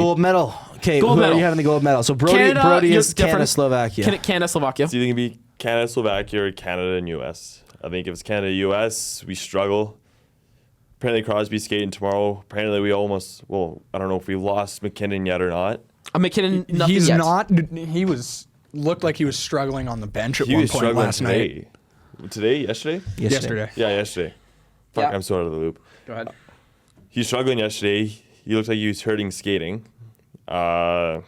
Gold medal. Okay, Gold who medal. are you having the gold medal? So Brody is Canada, Slovakia. Canada, Slovakia. It's either going to be Canada, Slovakia, or Canada and U.S. I think if it's Canada, U.S., we struggle. Apparently Crosby's skating tomorrow. Apparently we almost, I don't know if we lost McKinnon yet or not. McKinnon, nothing He's yet. not. He looked like he was struggling on the bench at He one was point struggling last night. Yesterday? Yesterday. Yeah, yesterday. Fuck, Yeah. I'm so out of the loop. Go ahead. He was struggling yesterday. He looked like he was hurting skating. I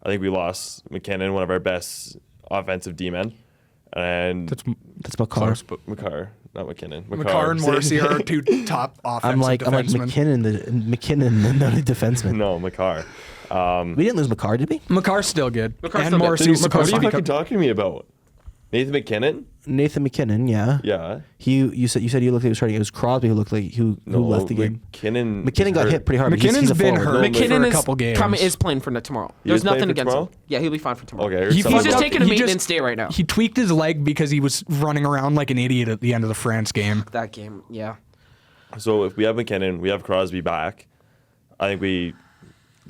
think we lost McKinnon, one of our best offensive D-men. And That's Makar. Makar, not McKinnon. Makar and Morrissey are our two top offensive I'm like defensemen. McKinnon, the noted defenseman. No, Makar. We didn't lose Makar, did we? Makar's still good. Makar's and still good. Morrissey's What are supposed you to be fucking talking to me about? Nathan McKinnon? Nathan McKinnon, yeah. Yeah. You said you looked like he was hurting. It was Crosby who looked like who left the game. McKinnon got hit pretty hard. but he's McKinnon's a been forward. hurt McKinnon for a is couple games. is playing for tomorrow. He There's is playing nothing for against tomorrow? him. Yeah, he'll be fine for tomorrow. Okay. I heard He someone- He's just fucked up. taking a He maintenance day right now. He tweaked his leg because he was running around like an idiot at the end of the France game. That game, yeah. So if we have McKinnon, we have Crosby back. I think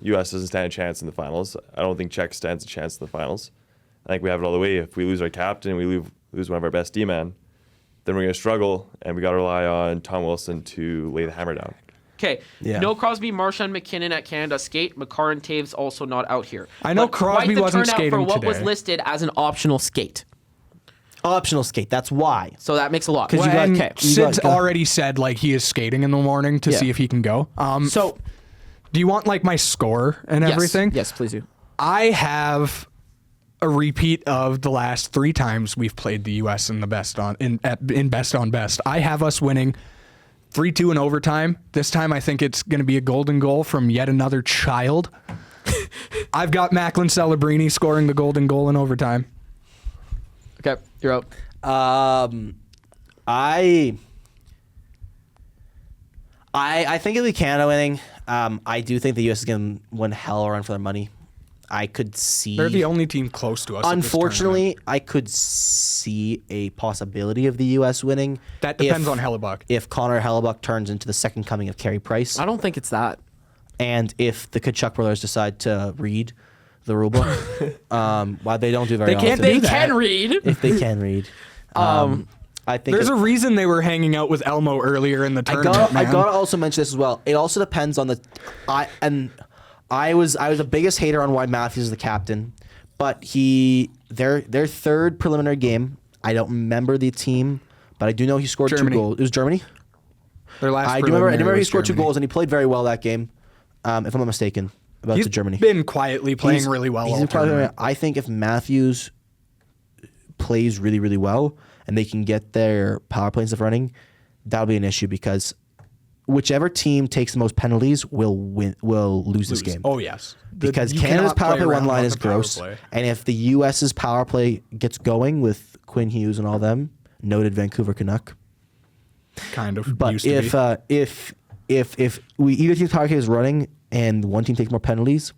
U.S. doesn't stand a chance in the finals. I don't think Czech stands a chance in the finals. I think we have it all the way. If we lose our captain, we lose one of our best D-men, then we're going to struggle, and we got to rely on Tom Wilson to lay the hammer down. Okay, Yeah. no Crosby, Marchand, McKinnon at Canada skate. Makar and Taves also not out here. I know But Crosby quite the wasn't turnout for skating what was today. listed as an optional skate. Optional skate. That's why. So that makes a lot. 'Cause you Well, got- and okay. Sid's got- already said like he is skating in the morning to Yeah. see if he can go. So Do you want like my score and everything? Yes, please do. I have a repeat of the last 3 times we've played the U.S. in the best on in best on best. I have us winning 3-2 in overtime. This time I think it's going to be a golden goal from yet another child. I've got Macklin Celebrini scoring the golden goal in overtime. Okay, you're out. I think it'll be Canada winning. I do think the U.S. is going to win hell of a run for their money. I could see. They're the only team close to us. at this Unfortunately, I could see a possibility of the U.S. winning. tournament. That depends if- on Hellebuck. If Connor Hellebuck turns into the second coming of Carey Price, I don't think it's that. and if the Kachuk brothers decide to read the rule book, why they don't do very They can't often. do that. Can read. If they can read, I think There's a reason they were hanging out with Elmo earlier in the tournament. I man. gotta also mention this as well. It also depends on I was the biggest hater on why Matthews is the captain, but their third preliminary game. I don't remember the team, but I do know he scored Germany. 2 goals. It was Germany. Their last I remember preliminary he was scored 2 Germany. goals and he played very well that game. If I'm not mistaken, about He's to Germany. been quietly playing He's- really well. he's all been playing tournament. I think if Matthews plays really, really well and they can get their power play and stuff running, that'll be an issue because whichever team takes the most penalties will lose this game. Oh yes, Because You Canada's cannot power play play one around line on is the power gross, play. and if the U.S.'s power play gets going with Quinn Hughes and all them, noted Vancouver Canuck. Kind of. But used to be. if we either team's power play is running and one team takes more penalties,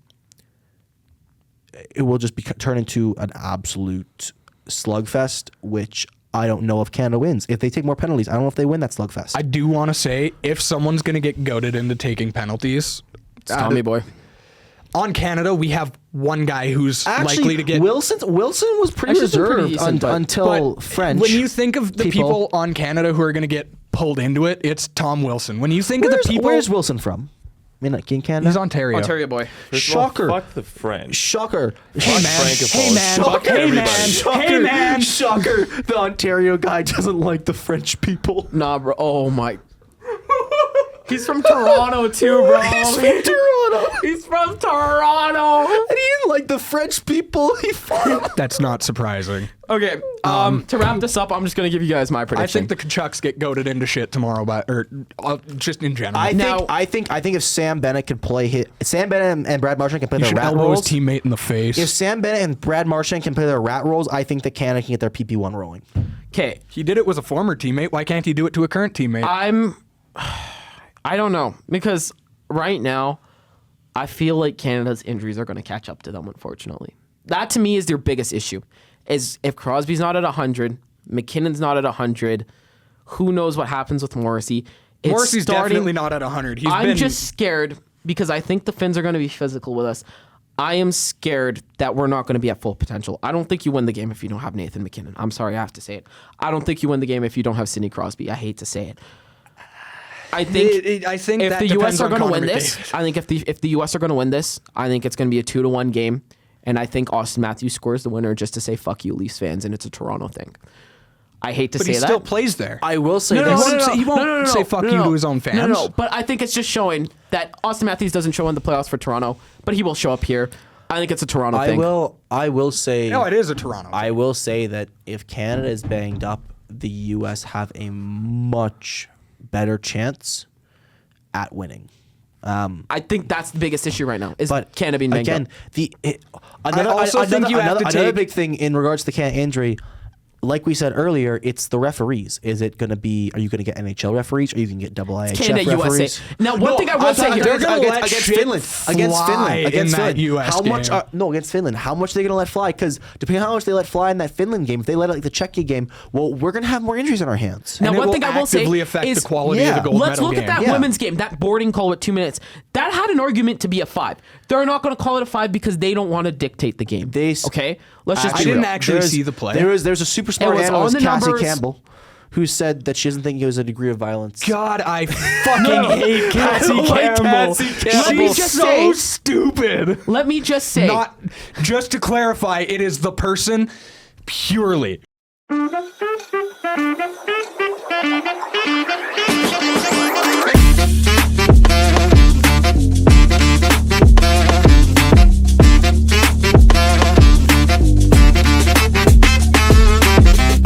it will just turn into an absolute slugfest, which I don't know if Canada wins. If they take more penalties, I don't know if they win that slugfest. I do want to say if someone's going to get goaded into taking penalties, It's Tommy boy. on Canada we have one guy who's likely to get. Wilson was pretty Actually, been pretty reserved decent, but until but French. When you think of the people on Canada who are going to get pulled into it, it's Tom Wilson. When you think of the people, where's Wilson from? I mean, like in Canada. he's Ontario. Ontario boy. First of all, Shocker. fuck the French. Shocker. Hey man, Francophone. hey man, Shocker, hey everybody. man, Shocker. hey man. Shocker. The Ontario guy doesn't like the French people. Nah, bro. Oh my. He's from Toronto too, bro. He's from Toronto. He's from Toronto. And he didn't like the French people. He fought them. That's not surprising. Okay. To wrap this up, I'm just gonna give you guys my I prediction. think the Kachucks get goaded into shit tomorrow, just in general. I think if Sam Bennett can play Sam Bennett and Brad Marchand can play you their should rat elbow his roles. teammate in the face. If Sam Bennett and Brad Marchand can play their rat roles, I think that Canada can get their PP1 rolling. Okay. he did it with a former teammate. Why can't he do it to a current teammate? I don't know because right now, I feel like Canada's injuries are going to catch up to them. Unfortunately, that to me is their biggest issue. Is if Crosby's not at 100, McKinnon's not at 100, who knows what happens with Morrissey? It's Morrissey's starting- definitely not at 100. I'm just scared because I think the Finns are going to be physical with us. I am scared that we're not going to be at full potential. I don't think you win the game if you don't have Nathan McKinnon. I'm sorry, I have to say it. I don't think you win the game if you don't have Sidney Crosby. I hate to say it. I think I think if that the depends US are on going to Connor win this, McDavid. I think if the US are going to win this, I think it's going to be a 2-1 game, and I think Austin Matthews scores the winner just to say fuck you Leafs fans, and it's a Toronto thing. I hate to But say he that. still plays there. I will say No, this. no, no, no, He won't no, no, no, say no, fuck no, you no. to his own fans. No, no, but I think it's just showing that Austin Matthews doesn't show in the playoffs for Toronto, but he will show up here. I think it's a Toronto thing. I will say. No, it is a Toronto. I will say that if Canada is banged up, the U.S. have a much better chance at winning. I think that's the biggest issue right now is But Canada being banged again, up. another big thing in regards to the Canada injury. Like we said earlier, it's the referees. Is it going to be? Are you going to get NHL referees? Or are you going to get double IHF Canada, referees? USA. Now, one thing I will say here, they're gonna let against shit Finland, against fly Finland, in that US How much? game. No, against Finland. How much are they going to let fly? Because depending on how much they let fly in that Finland game, if they let it like the Czechia game, well, we're going to have more injuries on our hands. Now, And it one will thing I will say actively affect is the quality of the gold let's medal look game. at that Yeah. women's game, that boarding call with 2 minutes. That had an argument to be a 5. They're not going to call it a 5 because they don't want to dictate the game. Okay, let's just I be didn't real. actually see the play. There's a super smart was on analyst, the Cassie numbers. Campbell, who said that she doesn't think it was a degree of violence. God, I fucking hate Cassie like Campbell. Cassie Campbell. She's Just so say- stupid. Let me just say, Not just to clarify, it is the person purely.